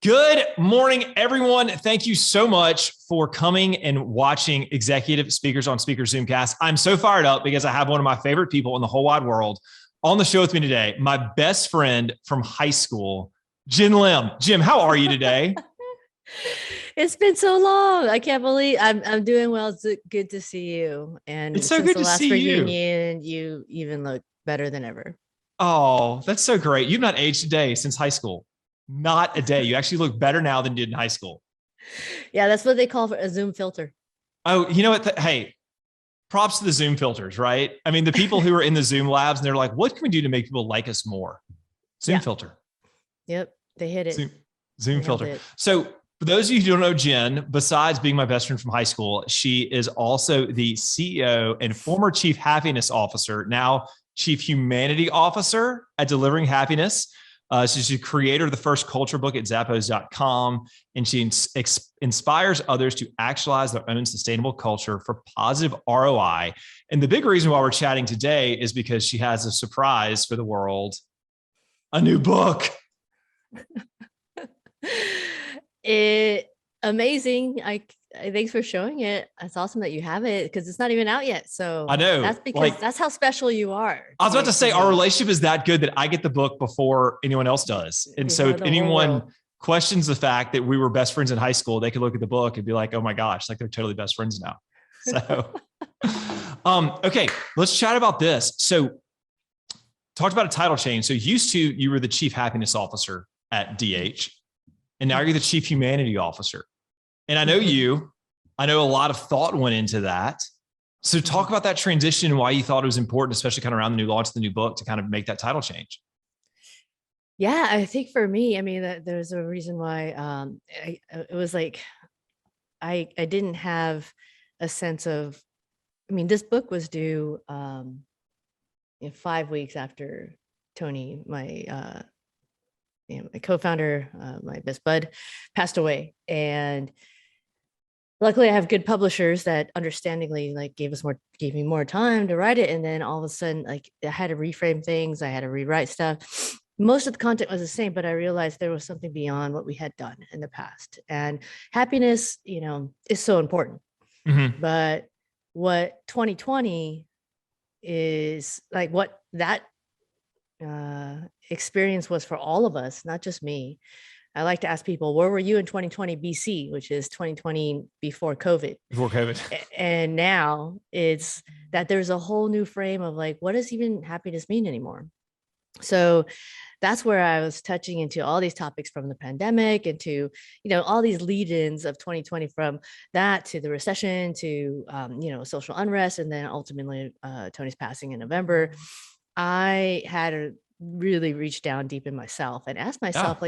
Good morning, everyone. Thank you so much for coming and watching Executive Speakers on Speaker Zoomcast. I'm so fired up because I have one of my favorite people in the whole wide world on the show with me today, my best friend from high school, Jenn Lim. Jim, how are you today? It's been so long. I can't believe I'm doing well. It's good to see you. And It's so since good the to last see you. reunion, you even look better than ever. Oh, that's so great. You've not aged a day since high school. Not a day. You actually look better now than you did in high school. Yeah, that's what they call a Zoom filter. Oh, you know what? Hey, props to the Zoom filters, right? I mean, the people who are in the Zoom labs and they're like, what can we do to make people like us more? Zoom filter. Yep, they hit it. Zoom filter. So for those of you who don't know Jenn, besides being my best friend from high school, she is also the CEO and former Chief Happiness Officer, now Chief Humanity Officer at Delivering Happiness. She's the creator of the first culture book at Zappos.com, and she inspires others to actualize their own sustainable culture for positive ROI. And the big reason why we're chatting today is because she has a surprise for the world, a new book. Amazing. Thanks for showing it. It's awesome that you have it because it's not even out yet. So I know that's because that's how special you are. I was about to say our relationship is that good that I get the book before anyone else does. And so if anyone questions the fact that we were best friends in high school, they could look at the book and be like, oh my gosh, like they're totally best friends now. So, okay, let's chat about this. So talked about a title change. So you were the Chief Happiness Officer at DH, and now you're the Chief Humanity Officer. And I know I know a lot of thought went into that. So talk about that transition and why you thought it was important, especially kind of around the new launch of the new book, to kind of make that title change. Yeah, I think for me, I mean, there's a reason why it was like, I didn't have a sense of, I mean, this book was due 5 weeks after Tony, my co-founder, my best bud, passed away. And luckily I have good publishers that understandingly gave me more time to write it. And then all of a sudden, I had to reframe things. I had to rewrite stuff. Most of the content was the same, but I realized there was something beyond what we had done in the past. And happiness, is so important. Mm-hmm. But what 2020 is like, what that experience was for all of us, not just me. I like to ask people, where were you in 2020 BC, which is 2020 before COVID? Before COVID. And now it's that there's a whole new frame of what does even happiness mean anymore? So that's where I was touching into all these topics from the pandemic into, all these lead-ins of 2020, from that to the recession to, social unrest. And then ultimately Tony's passing in November. I had to really reach down deep in myself and ask myself,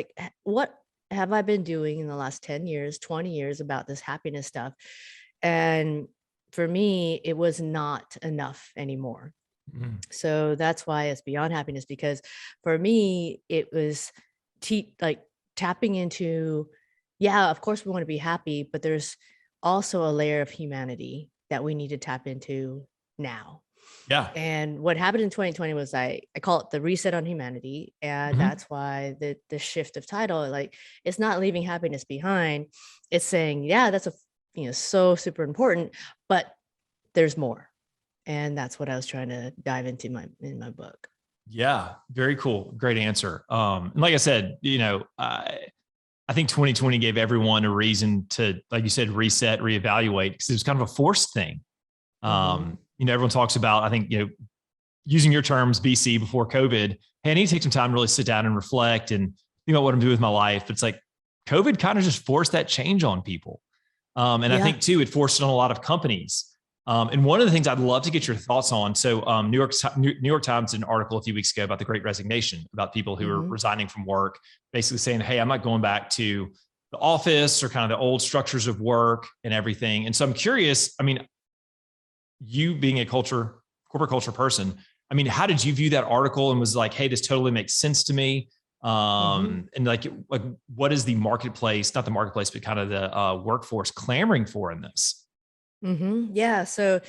what have I been doing in the last 10 years, 20 years about this happiness stuff? And for me, it was not enough anymore. So that's why it's Beyond Happiness, because for me, it was tapping into, of course we want to be happy, but there's also a layer of humanity that we need to tap into now. Yeah. And what happened in 2020 was I call it the reset on humanity. And that's why the shift of title, it's not leaving happiness behind. It's saying, that's so super important, but there's more. And that's what I was trying to dive into in my book. Yeah. Very cool. Great answer. And like I said, I think 2020 gave everyone a reason to, like you said, reset, reevaluate, because it was kind of a forced thing. Everyone talks about, I think, using your terms, BC, before COVID, hey, I need to take some time to really sit down and reflect and think about what I'm doing with my life. But it's like COVID kind of just forced that change on people. I think too, it forced it on a lot of companies. And one of the things I'd love to get your thoughts on. So New York Times did an article a few weeks ago about the Great Resignation, about people who are resigning from work, basically saying, hey, I'm not going back to the office or kind of the old structures of work and everything. And so I'm curious, I mean, you being a corporate culture person, I mean, how did you view that article and was like, hey, this totally makes sense to me? And what is the marketplace, not the marketplace, but kind of the workforce clamoring for in this? Yeah. So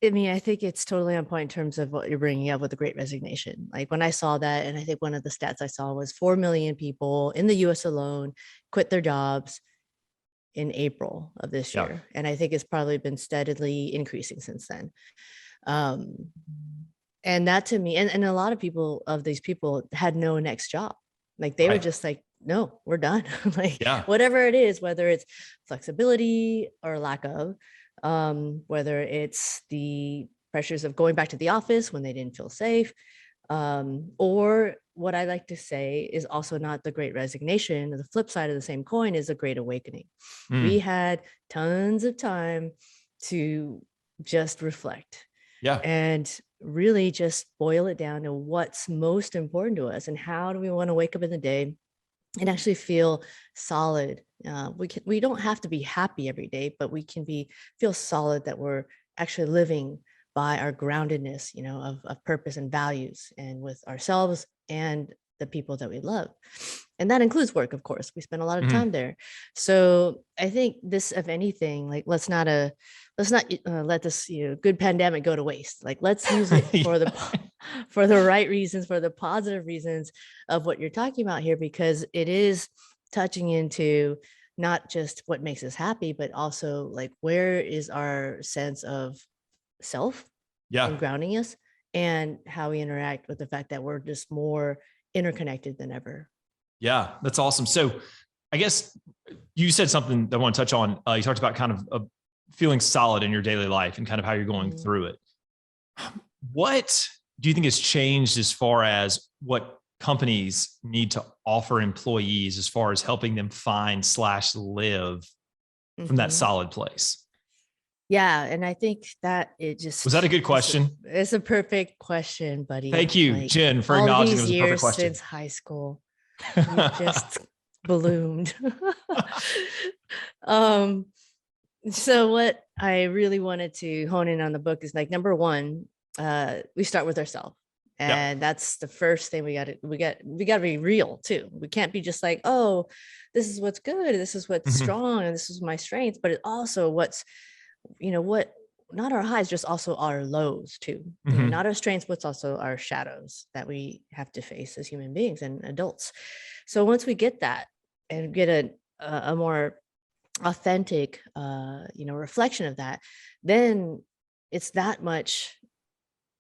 I mean, I think it's totally on point in terms of what you're bringing up with the Great Resignation. Like when I saw that, and I think one of the stats I saw was 4 million people in the US alone quit their jobs in April of this Yeah. year. And I think it's probably been steadily increasing since then. Um, and that to me, and a lot of these people had no next job. Like they were Right. just like, no, we're done. Like Yeah. whatever it is, whether it's flexibility or lack of, whether it's the pressures of going back to the office when they didn't feel safe, or what I like to say is also not the Great Resignation. The flip side of the same coin is a Great Awakening. We had tons of time to just reflect Yeah. and really just boil it down to what's most important to us and how do we want to wake up in the day and actually feel solid. We don't have to be happy every day, but we can feel solid that we're actually living by our groundedness, of purpose and values, and with ourselves and the people that we love. And that includes work, of course. We spend a lot of time there. So I think this, if anything, like let's not let this good pandemic go to waste. Like let's use it for for the right reasons, for the positive reasons of what you're talking about here, because it is touching into not just what makes us happy, but also like where is our sense of self and grounding us, and how we interact with the fact that we're just more interconnected than ever. Yeah, that's awesome. So I guess you said something that I want to touch on. You talked about kind of feeling solid in your daily life and kind of how you're going through it. What do you think has changed as far as what companies need to offer employees as far as helping them find/live from that solid place? Yeah. And I think that Was that a good question? It's a perfect question, buddy. Thank you, like, Jenn, for acknowledging it was a perfect years question. since high school, we've just bloomed. So what I really wanted to hone in on the book is like, number one, we start with ourselves. And that's the first thing we got to be real too. We can't be just like, oh, this is what's good, this is what's strong, and this is my strength, but it also what's, what, not our highs, just also our lows too. Not our strengths, but also our shadows that we have to face as human beings and adults. So once we get that and get a more authentic, reflection of that, then it's that much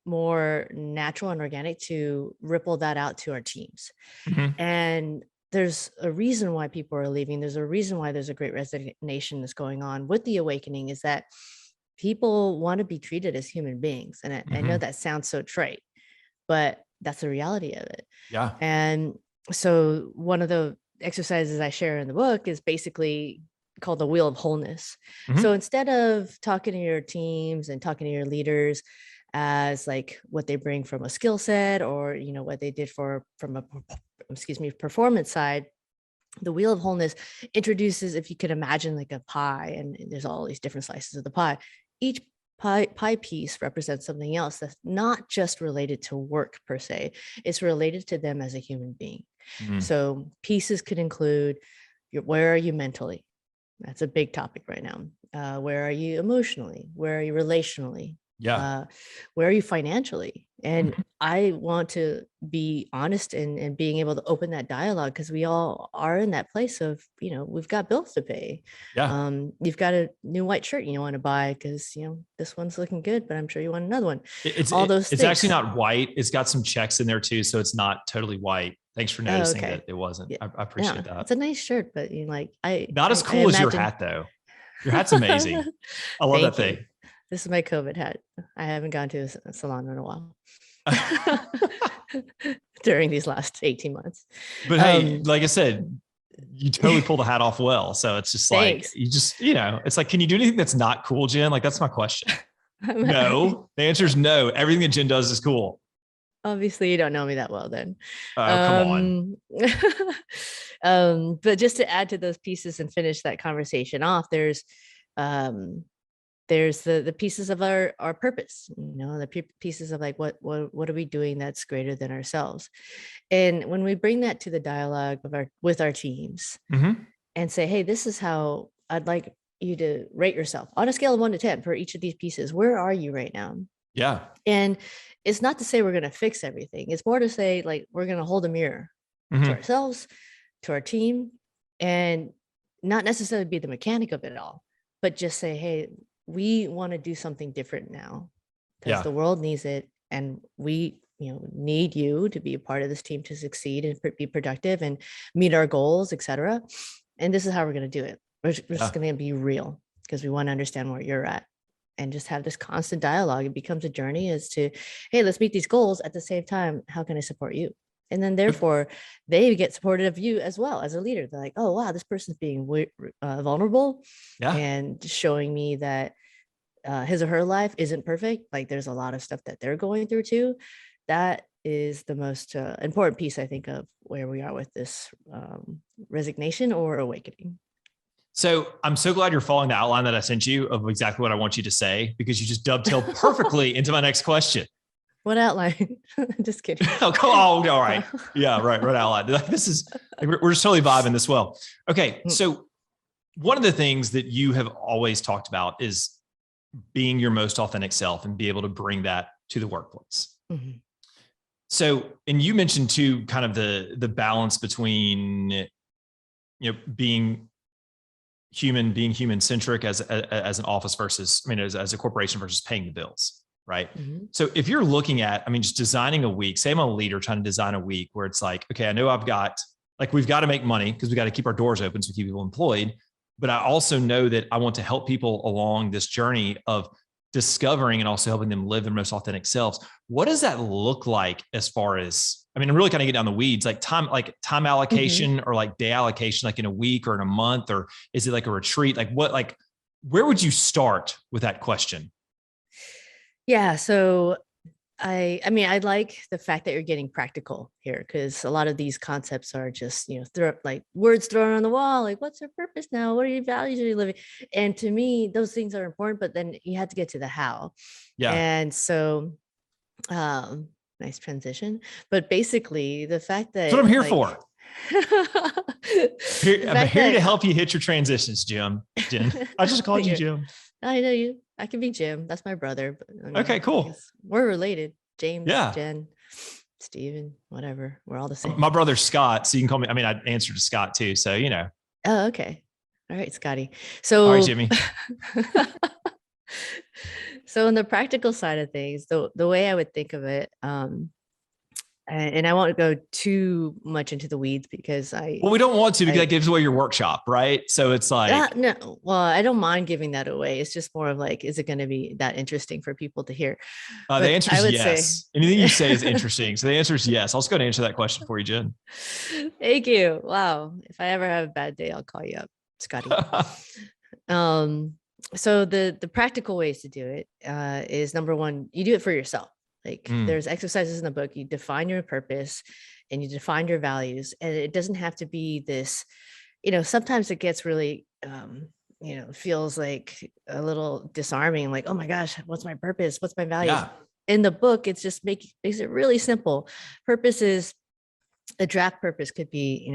more natural and organic to ripple that out to our teams. And there's a reason why people are leaving. There's a reason why there's a Great Resignation that's going on with the awakening, is that people want to be treated as human beings. And I know that sounds so trite, but that's the reality of it. Yeah. And so one of the exercises I share in the book is basically called the Wheel of Wholeness. So instead of talking to your teams and talking to your leaders as like what they bring from a skill set, or what they did from a performance side, the Wheel of Wholeness introduces, if you could imagine like a pie, and there's all these different slices of the pie. Each pie piece represents something else that's not just related to work per se. It's related to them as a human being. So pieces could include where are you mentally? That's a big topic right now. Where are you emotionally? Where are you relationally? Where are you financially? And I want to be honest and being able to open that dialogue, because we all are in that place of, we've got bills to pay. You've got a new white shirt you want to buy because, this one's looking good, but I'm sure you want another one. It's things. actually not white. It's got some checks in there too. So it's not totally white. Thanks for noticing that it wasn't. I appreciate that. It's a nice shirt, but not as cool as your hat though. Your hat's amazing. I love that thing. This is my COVID hat. I haven't gone to a salon in a while during these last 18 months. But hey, like I said, you totally pull the hat off well. So it's just like, you just, it's like, can you do anything that's not cool, Jenn? Like, that's my question. No, the answer is no. Everything that Jenn does is cool. Obviously you don't know me that well then. Come on. But just to add to those pieces and finish that conversation off, there's the pieces of our purpose, the pieces of like, what are we doing that's greater than ourselves? And when we bring that to the dialogue with our teams and say, hey, this is how I'd like, you to rate yourself on a scale of 1 to 10 for each of these pieces. Where are you right now? Yeah. And it's not to say we're going to fix everything. It's more to say, like, we're going to hold a mirror to ourselves, to our team, and not necessarily be the mechanic of it all, but just say, hey, we want to do something different now because the world needs it. And we, need you to be a part of this team to succeed and be productive and meet our goals, et cetera. And this is how we're going to do it. We're just going to be real because we want to understand where you're at and just have this constant dialogue. It becomes a journey as to, hey, let's meet these goals. At the same time, how can I support you? And then therefore they get supportive of you as well as a leader. They're like, oh, wow, this person's being vulnerable and showing me that his or her life isn't perfect. Like there's a lot of stuff that they're going through too. That is the most important piece, I think, of where we are with this resignation or awakening. So I'm so glad you're following the outline that I sent you of exactly what I want you to say, because you just dovetailed perfectly into my next question. What outline? Just kidding. Oh, all right. Yeah, right outline. This is, we're just totally vibing this well. Okay. So one of the things that you have always talked about is being your most authentic self and be able to bring that to the workplace. Mm-hmm. So, and you mentioned too, kind of the balance between, being human centric as an office versus, as a corporation versus paying the bills. Right. Mm-hmm. So if you're looking at, just designing a week, say I'm a leader trying to design a week where it's like, okay, I know we've got to make money because we got to keep our doors open so we keep people employed. But I also know that I want to help people along this journey of discovering and also helping them live their most authentic selves. What does that look like as far as, I'm really kind of get down the weeds, like time allocation or like day allocation, like in a week or in a month, or is it like a retreat? Where would you start with that question? Yeah. So I like the fact that you're getting practical here, because a lot of these concepts are just, like words thrown on the wall, like what's your purpose now? What are your values? Are you living? And to me, those things are important, but then you have to get to the how. Yeah. And so, nice transition. But basically the fact that that's what I'm here for. I'm here to help you hit your transitions, Jenn. I just called you Jim. I know you. I can be Jim. That's my brother. But okay, cool. We're related. James, Jen, Steven, whatever. We're all the same. My brother's Scott, so you can call me. I answer to Scott too, so Oh, okay. All right, Scotty. So, all right, Jimmy. So on the practical side of things, the way I would think of it, and I won't go too much into the weeds because we don't want to, because that gives away your workshop, right? So it's like, no, well, I don't mind giving that away. It's just more of like, is it going to be that interesting for people to hear? The answer is yes. Anything you say is interesting. So the answer is yes. I'll just go to answer that question for you, Jenn. Thank you. Wow. If I ever have a bad day, I'll call you up, Scotty. So the practical ways to do it is, number one, you do it for yourself. Like there's exercises in the book. You define your purpose and you define your values. And it doesn't have to be this, sometimes it gets really, feels like a little disarming. Like, oh my gosh, what's my purpose? What's my values? Yeah. In the book, it's just makes it really simple. Purpose is, a draft purpose could be,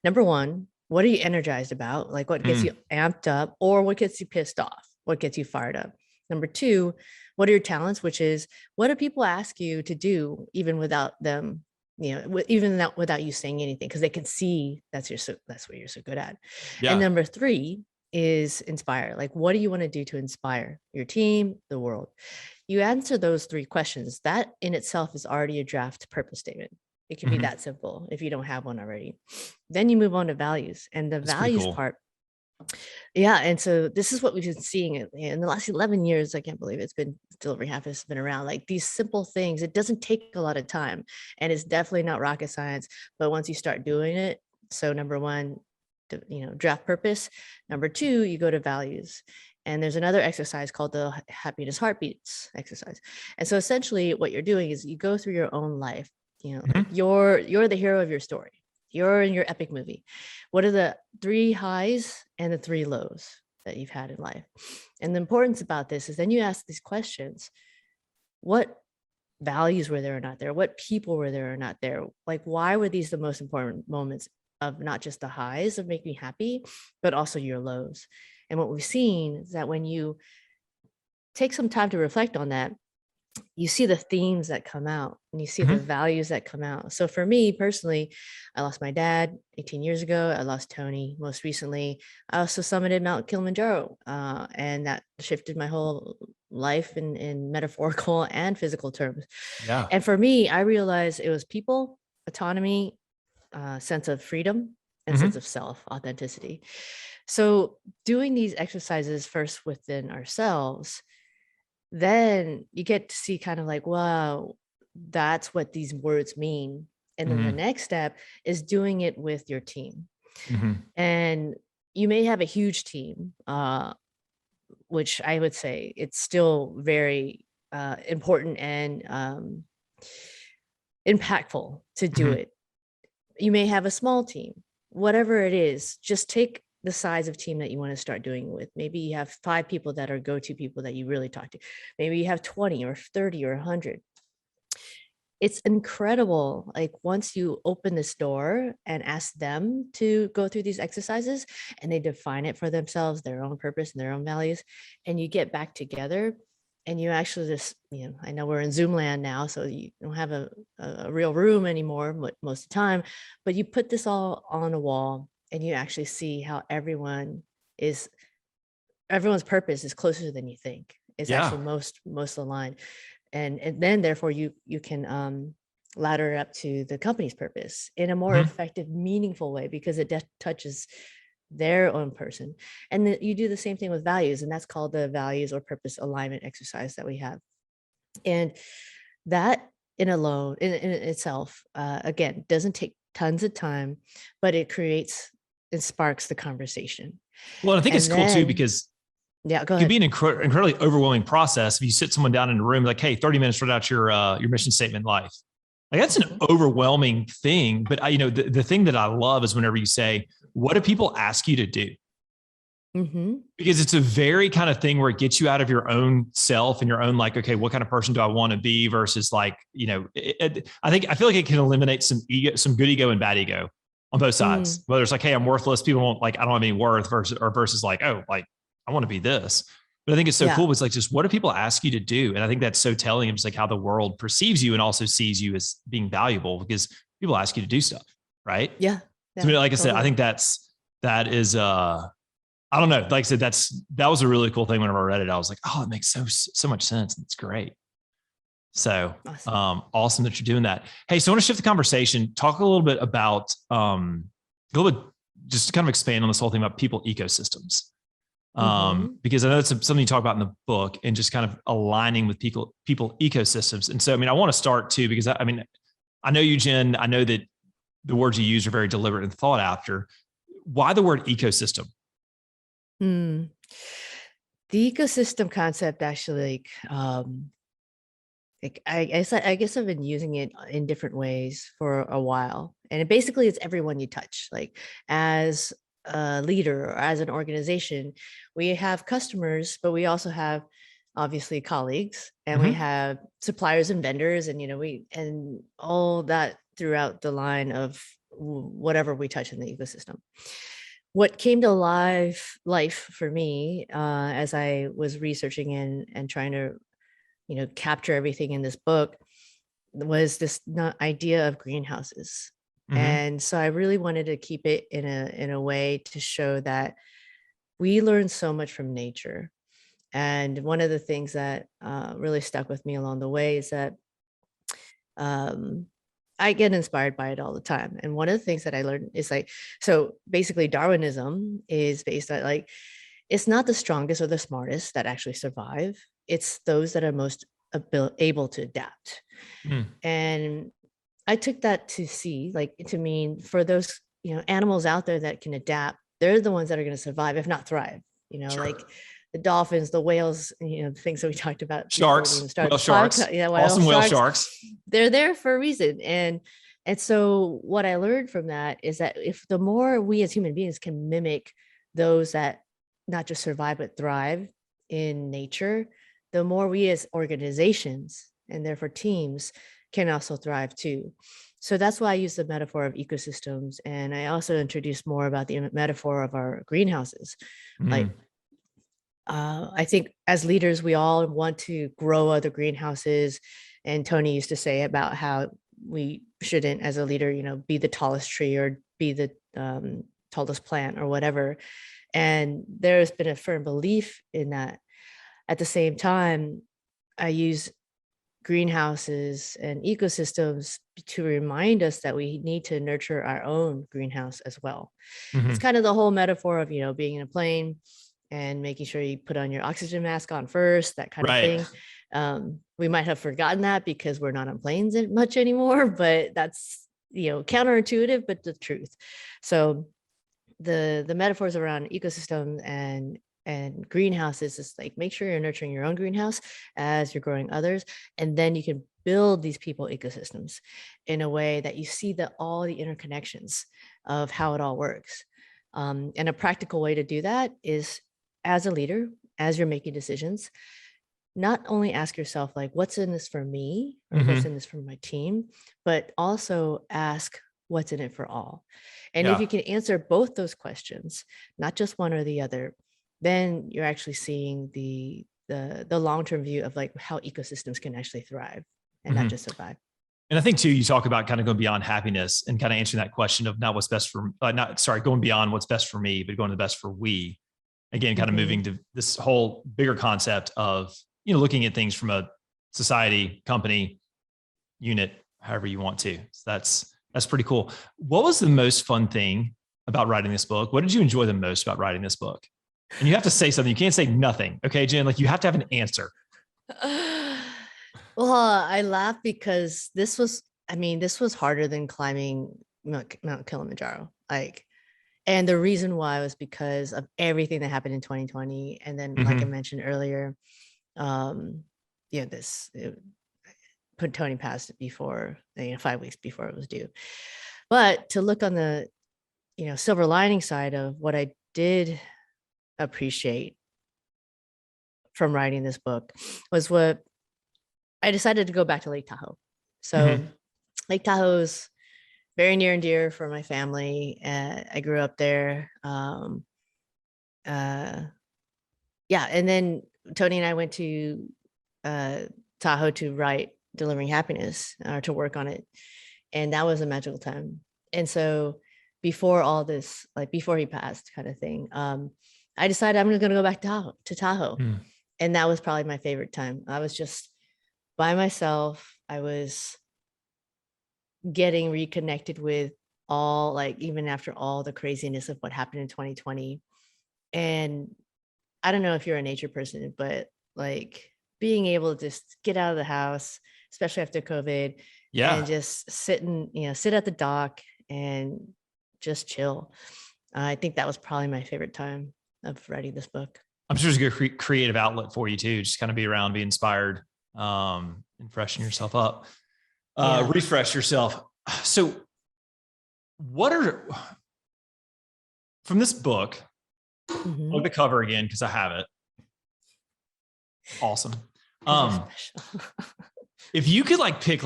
number one, what are you energized about? Like what gets you amped up, or what gets you pissed off? What gets you fired up? Number two, what are your talents? Which is, what do people ask you to do even without them, without you saying anything, because they can see that's what you're so good at. Yeah. And number three is inspire. Like, what do you want to do to inspire your team, the world? You answer those three questions. That in itself is already a draft purpose statement. It can be that simple if you don't have one already. Then you move on to values, and the values part. Yeah. And so this is what we've been seeing in the last 11 years. I can't believe it's been Delivery Half has been around. Like these simple things, it doesn't take a lot of time, and it's definitely not rocket science, but once you start doing it. So number one, draft purpose. Number two, you go to values. And there's another exercise called the happiness heartbeats exercise. And so essentially what you're doing is you go through your own life. You're the hero of your story. You're in your epic movie. What are the 3 highs and the 3 lows that you've had in life? And the importance about this is then you ask these questions. What values were there or not there? What people were there or not there? Like, why were these the most important moments of not just the highs of making me happy, but also your lows? And what we've seen is that when you take some time to reflect on that, you see the themes that come out and you see the values that come out. So for me personally, I lost my dad 18 years ago. I lost Tony most recently. I also summited Mount Kilimanjaro, and that shifted my whole life in metaphorical and physical terms. Yeah. And for me, I realized it was people, autonomy, sense of freedom, and sense of self, authenticity. So doing these exercises first within ourselves, then you get to see kind of like, wow, that's what these words mean. And then the next step is doing it with your team. And you may have a huge team, which I would say it's still very important and impactful to do it. You may have a small team, whatever it is, just take the size of team that you want to start doing with. Maybe you have 5 people that are go-to people that you really talk to. Maybe you have 20 or 30 or 100. It's incredible. Like once you open this door and ask them to go through these exercises and they define it for themselves, their own purpose and their own values, and you get back together and you actually just, I know we're in Zoom land now, so you don't have a real room anymore most of the time, but you put this all on a wall and you actually see how everyone's purpose is closer than you think. It's actually most aligned. And then therefore you can ladder up to the company's purpose in a more effective, meaningful way, because it touches their own person. And you do the same thing with values, and that's called the values or purpose alignment exercise that we have. And that in itself, again, doesn't take tons of time, but it sparks the conversation. Well, I think it's cool too, because go it ahead. can be an incredibly overwhelming process if you sit someone down in a room like, hey, 30 minutes, write out your mission statement in life. Like that's an overwhelming thing. But the thing that I love is whenever you say, what do people ask you to do? Because it's a very kind of thing where it gets you out of your own self and your own, like, okay, what kind of person do I want to be versus like, I feel like it can eliminate some good ego and bad ego on both sides. Whether it's like, hey, I'm worthless. People won't like, I don't have any worth versus like, oh, like I want to be this. But I think it's so cool. It's like, just what do people ask you to do? And I think that's so telling of just like how the world perceives you and also sees you as being valuable, because people ask you to do stuff. Right. Yeah. So like I said, I think that is, I don't know. Like I said, that was a really cool thing. Whenever I read it, I was like, oh, it makes so much sense. It's great. So awesome that you're doing that. Hey, so I want to shift the conversation, talk a little bit about, just kind of expand on this whole thing about people ecosystems. Because I know it's something you talk about in the book, and just kind of aligning with people ecosystems. And so, I want to start too, because I know you, Jen, I know that the words you use are very deliberate and thought after. Why the word ecosystem? The ecosystem concept actually, I guess I've been using it in different ways for a while. And basically it's everyone you touch. Like as a leader or as an organization, we have customers, but we also have obviously colleagues, and we have suppliers and vendors, and and all that throughout the line of whatever we touch in the ecosystem. What came to life for me as I was researching and trying to capture everything in this book was this idea of greenhouses. And so I really wanted to keep it in a way to show that we learn so much from nature. And one of the things that really stuck with me along the way is that I get inspired by it all the time. And one of the things that I learned is so basically Darwinism is based on it's not the strongest or the smartest that actually survive. It's those that are most able to adapt. And I took that to mean for those, animals out there that can adapt, they're the ones that are going to survive, if not thrive, Sure. like the dolphins, the whales, the things that we talked about. Sharks, whale sharks, awesome whale sharks. They're there for a reason. And so what I learned from that is that if the more we as human beings can mimic those that not just survive, but thrive in nature, the more we as organizations and therefore teams can also thrive too. So that's why I use the metaphor of ecosystems. And I also introduced more about the metaphor of our greenhouses. Like I think as leaders, we all want to grow other greenhouses. And Tony used to say about how we shouldn't, as a leader, be the tallest tree or be the tallest plant or whatever. And there's been a firm belief in that. At the same time, I use greenhouses and ecosystems to remind us that we need to nurture our own greenhouse as well. It's kind of the whole metaphor of, being in a plane and making sure you put on your oxygen mask on first, that kind of thing. We might have forgotten that because we're not on planes much anymore, but that's, counterintuitive, but the truth. So the metaphors around ecosystem and greenhouses is like, make sure you're nurturing your own greenhouse as you're growing others. And then you can build these people ecosystems in a way that you see all the interconnections of how it all works. And a practical way to do that is, as a leader, as you're making decisions, not only ask yourself, like, what's in this for me or what's in this for my team, but also ask what's in it for all. And if you can answer both those questions, not just one or the other, then you're actually seeing the long-term view of like how ecosystems can actually thrive and not just survive. And I think too, you talk about kind of going beyond happiness and kind of answering that question of not what's best for, going beyond what's best for me, but going to the best for we. Again, kind of moving to this whole bigger concept of, looking at things from a society, company, unit, however you want to. So that's pretty cool. What was the most fun thing about writing this book? What did you enjoy the most about writing this book? And you have to say something. You can't say nothing. Okay, Jen, like you have to have an answer. Well, I laugh because this was harder than climbing Mount Kilimanjaro. And the reason why was because of everything that happened in 2020. And then, like I mentioned earlier, put Tony passed it before, 5 weeks before it was due. But to look on the, silver lining side of what I did appreciate from writing this book was what I decided to go back to Lake Tahoe. So Lake Tahoe's very near and dear for my family. I grew up there. And then Tony and I went to Tahoe to write Delivering Happiness, or to work on it. And that was a magical time. And so before all this, like before he passed kind of thing, I decided I'm just going to go back to Tahoe. And that was probably my favorite time. I was just by myself. I was getting reconnected with all, like, even after all the craziness of what happened in 2020. And I don't know if you're a nature person, but like being able to just get out of the house, especially after COVID, and just sit at the dock and just chill. I think that was probably my favorite time of writing this book. I'm sure it's a good creative outlet for you too. Just kind of be around, be inspired, and freshen yourself up, refresh yourself. So from this book, look at the cover again, because I have it. Awesome. If you could pick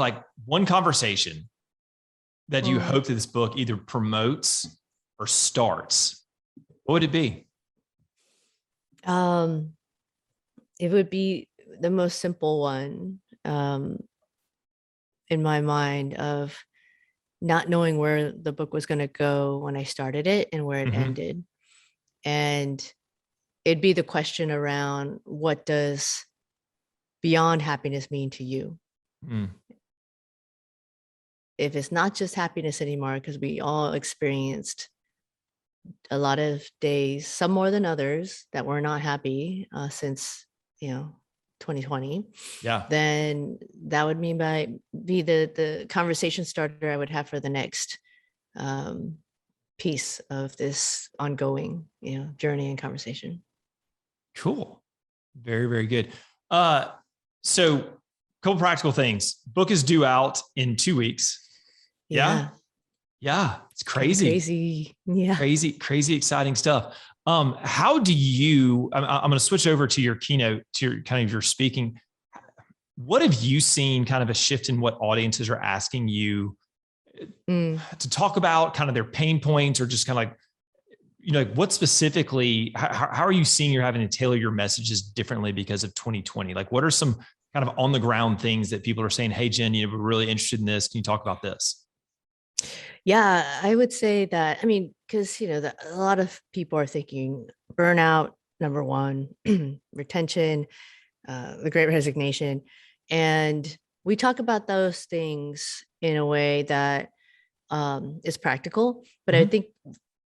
one conversation that you hope that this book either promotes or starts, what would it be? It would be the most simple one, in my mind, of not knowing where the book was going to go when I started it and where it ended. And it'd be the question around, what does beyond happiness mean to you? If it's not just happiness anymore, because we all experienced a lot of days, some more than others, that were not happy since 2020. Then that would be the conversation starter I would have for the next piece of this ongoing journey and conversation. Cool. Very, very good. So a couple practical things. Book is due out in 2 weeks. Yeah. It's crazy. Crazy, exciting stuff. How do you, I'm going to switch over to your keynote, to your kind of your speaking. What have you seen kind of a shift in what audiences are asking you to talk about, kind of their pain points, or just kind of like what specifically, how are you seeing you're having to tailor your messages differently because of 2020? Like what are some kind of on the ground things that people are saying, hey, Jenn, we're really interested in this. Can you talk about this? Yeah, I would say that, I mean, because, a lot of people are thinking burnout, number one, retention, the Great Resignation. And we talk about those things in a way that is practical. But I think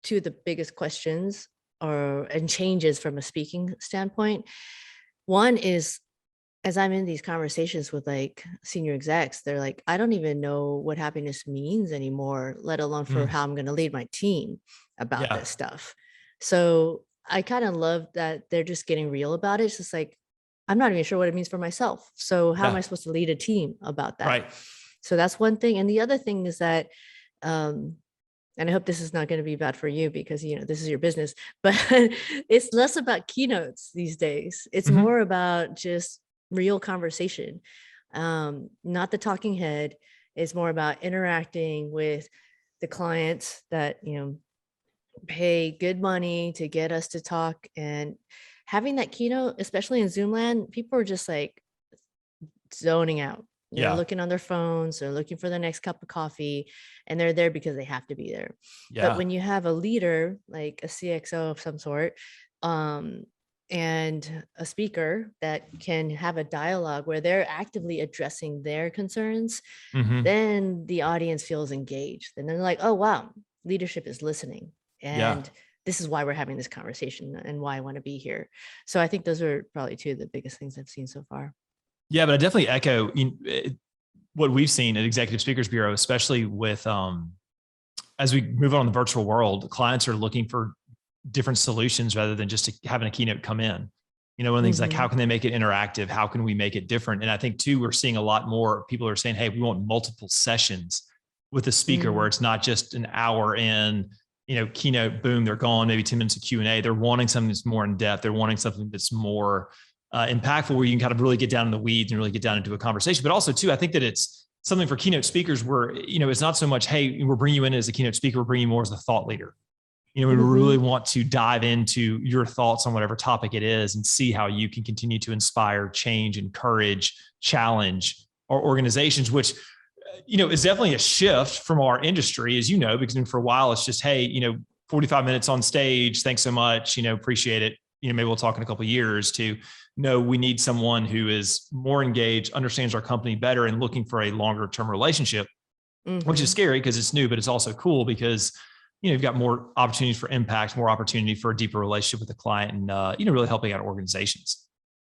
two of the biggest questions and changes from a speaking standpoint, one is, as I'm in these conversations with like senior execs, they're like, I don't even know what happiness means anymore, let alone for how I'm going to lead my team about this stuff. So I kind of love that they're just getting real about it. It's just like, I'm not even sure what it means for myself. So how am I supposed to lead a team about that? Right. So that's one thing. And the other thing is that, and I hope this is not going to be bad for you because, this is your business, but it's less about keynotes these days. It's more about just real conversation, not the talking head. It's more about interacting with the clients that, pay good money to get us to talk, and having that keynote, especially in Zoom land, people are just like zoning out. They're looking on their phones, they're looking for the next cup of coffee, and they're there because they have to be there. But when you have a leader, like a CXO of some sort, and a speaker that can have a dialogue where they're actively addressing their concerns, then the audience feels engaged. And they're like, oh, wow, leadership is listening. And this is why we're having this conversation and why I want to be here. So I think those are probably two of the biggest things I've seen so far. Yeah, but I definitely echo what we've seen at Executive Speakers Bureau, especially with, as we move on in the virtual world, clients are looking for different solutions rather than just having a keynote come in. One of the things like, how can they make it interactive? How can we make it different? And I think too, we're seeing a lot more people are saying, hey, we want multiple sessions with a speaker where it's not just an hour in, keynote, boom, they're gone, maybe 10 minutes of Q&A. They're wanting something that's more in depth. They're wanting something that's more impactful, where you can kind of really get down in the weeds and really get down into a conversation. But also too, I think that it's something for keynote speakers where, it's not so much, hey, we're bringing you in as a keynote speaker, we're bringing you more as a thought leader. We really want to dive into your thoughts on whatever topic it is and see how you can continue to inspire, change, encourage, challenge our organizations, which, is definitely a shift from our industry, as because for a while it's just, hey, 45 minutes on stage. Thanks so much. Appreciate it. Maybe we'll talk in a couple of years. To no, we need someone who is more engaged, understands our company better, and looking for a longer term relationship, which is scary because it's new, but it's also cool because you've got more opportunities for impact, more opportunity for a deeper relationship with the client, and really helping out organizations.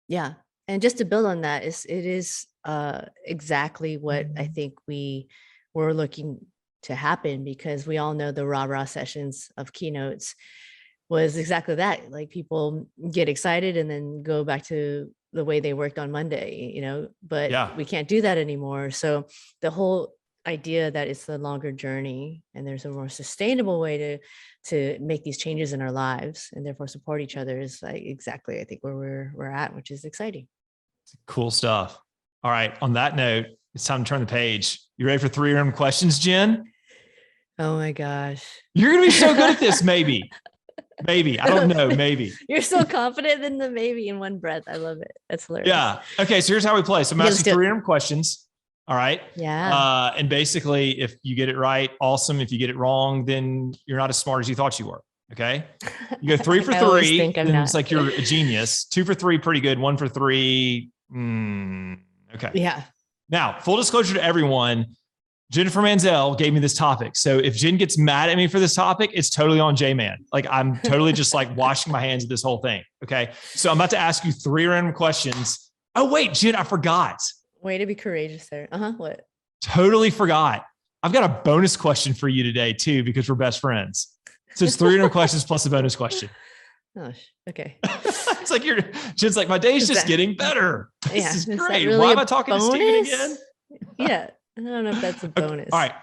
Yeah, and just to build on that, it is exactly what I think we were looking to happen, because we all know the rah-rah sessions of keynotes was exactly that. Like, people get excited and then go back to the way they worked on Monday, but we can't do that anymore. So the whole idea that it's a longer journey and there's a more sustainable way to make these changes in our lives and therefore support each other is like exactly, I think, where we're at, which is exciting. Cool stuff. All right. On that note, it's time to turn the page. You ready for 3 random questions, Jenn? Oh my gosh. You're going to be so good at this. Maybe. Maybe. I don't know. Maybe. You're so confident in the maybe in one breath. I love it. That's hilarious. Yeah. Okay. So here's how we play. So I'm asking 3 random questions. All right. Yeah. And basically, if you get it right, awesome. If you get it wrong, then you're not as smart as you thought you were. Okay. You go 3 for 3. Then it's like you're a genius. 2 for 3, pretty good. 1 for 3. Okay. Yeah. Now, full disclosure to everyone, Jennifer Manziel gave me this topic. So if Jenn gets mad at me for this topic, it's totally on J-Man. Like, I'm totally just like washing my hands of this whole thing. Okay. So I'm about to ask you 3 random questions. Oh, wait, Jenn, I forgot. Way to be courageous there. What? Totally forgot. I've got a bonus question for you today too, because we're best friends. So it's 3 random questions plus a bonus question. Oh, okay. It's like Jenn's like, my day's just getting better. This is great. Really, why am I talking to Steven again? Yeah. I don't know if that's a bonus. All right.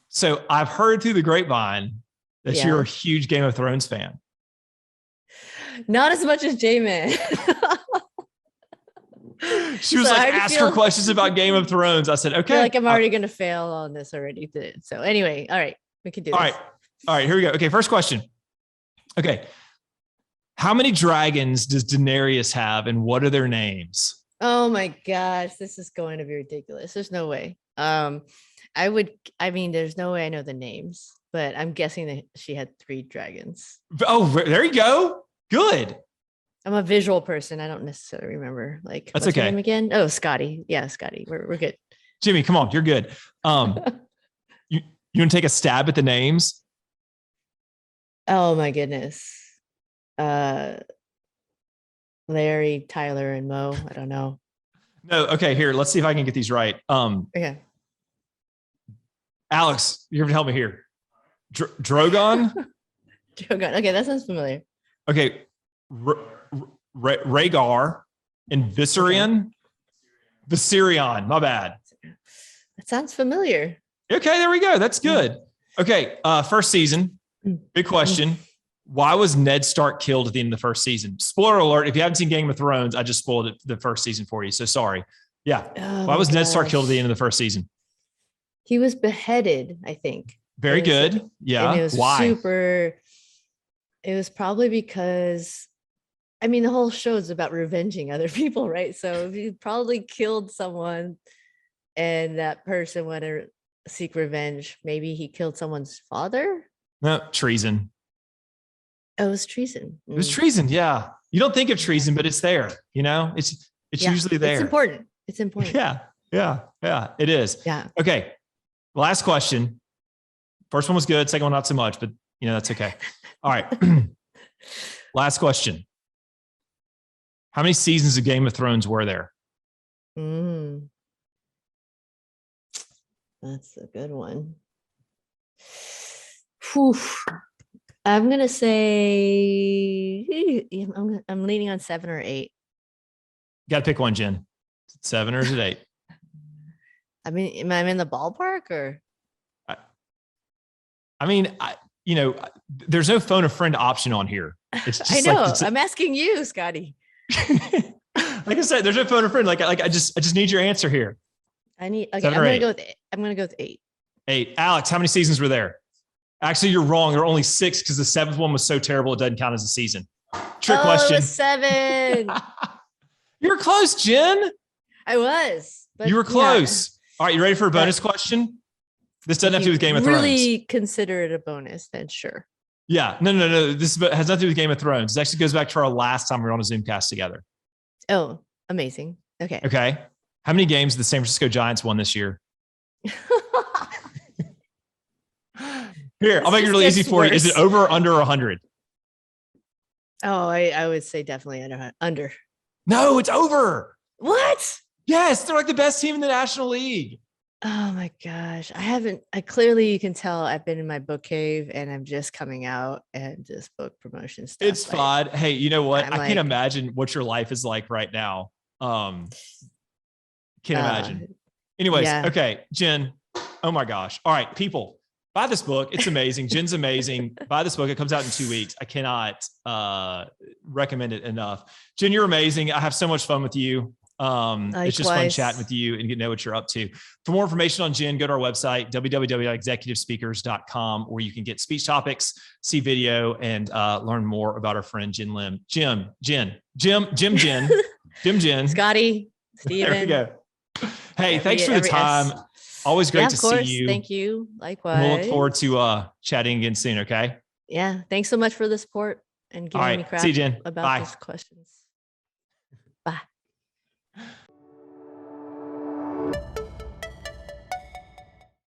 So I've heard through the grapevine that you're a huge Game of Thrones fan. Not as much as J-Man. She was like, ask her questions about Game of Thrones. I said, okay. I feel like I'm already going to fail on this already. So anyway, all right, we can do this. All right, here we go. Okay, first question. Okay. How many dragons does Daenerys have, and what are their names? Oh my gosh, this is going to be ridiculous. There's no way. There's no way I know the names, but I'm guessing that she had 3 dragons. Oh, there you go. Good. I'm a visual person. I don't necessarily remember. Like, That's what's her okay. name again? Oh, Scotty. Yeah, Scotty. We're good. Jimmy, come on, you're good. You want to take a stab at the names? Oh my goodness. Larry, Tyler, and Mo. I don't know. No. Okay. Here, let's see if I can get these right. Okay. Alex, you're gonna help me here. Drogon. Drogon. Okay, that sounds familiar. Okay. Rhaegar and Viserion. Okay. Viserion. My bad. That sounds familiar. Okay, there we go. That's good. Okay. First season. Big question. Why was Ned Stark killed at the end of the first season? Spoiler alert, if you haven't seen Game of Thrones, I just spoiled it the first season for you. So sorry. Yeah. Oh why was Ned Stark killed at the end of the first season? He was beheaded, I think. Very good. Yeah. And it was why? It was probably because, I mean, the whole show is about revenging other people, right? So if you probably killed someone and that person wanted to seek revenge, maybe he killed someone's father? No, treason. Oh, it was treason. It was treason. Yeah. You don't think of treason, but it's there. You know, it's usually there. It's important. It's important. Yeah. It is. Yeah. Okay. Last question. First one was good. Second one, not so much, but that's okay. All right. Last question. How many seasons of Game of Thrones were there? That's a good one. Whew. I'm going to say, I'm leaning on 7 or 8. You got to pick one, Jen. Is it 7 or is it 8? I mean, am I in the ballpark or? There's no phone a friend option on here. It's just I know. I'm asking you, Scotty. Like I said, there's no phone a friend. Like I just need your answer here. Okay, I'm going to go with 8. 8. Alex, how many seasons were there? Actually, you're wrong. There are only 6 because the 7th one was so terrible it doesn't count as a season. Trick question. It was 7. You were close, Jen. I was. But you were close. All right, you ready for a bonus question? This doesn't have to do with Game of Thrones. Really consider it a bonus, then sure. Yeah. No. This has nothing to do with Game of Thrones. It actually goes back to our last time we were on a Zoomcast together. Oh, amazing. Okay. How many games did the San Francisco Giants won this year? Here, I'll make it really easy for you. Is it over or under 100? Oh, I would say definitely under. No, it's over. What? Yes, they're like the best team in the National League. Oh my gosh. I clearly, you can tell I've been in my book cave and I'm just coming out and just book promotion stuff. It's fun. Hey, you know what? I can't imagine what your life is like right now. Can't imagine. Anyways, okay, Jen. Oh my gosh. All right, people. Buy this book. It's amazing. Jen's amazing. Buy this book. It comes out in 2 weeks. I cannot recommend it enough. Jen, you're amazing. I have so much fun with you. It's just fun chatting with you and get to know what you're up to. For more information on Jenn, go to our website, www.executivespeakers.com, where you can get speech topics, see video, and learn more about our friend Jenn Lim. Jen. Scotty, Steven. There we go. Hey, thanks for the time. Always great to see you. Thank you. Likewise. We'll look forward to chatting again soon. Okay. Yeah. Thanks so much for the support and giving me crap see you, Jen. about these questions. Bye.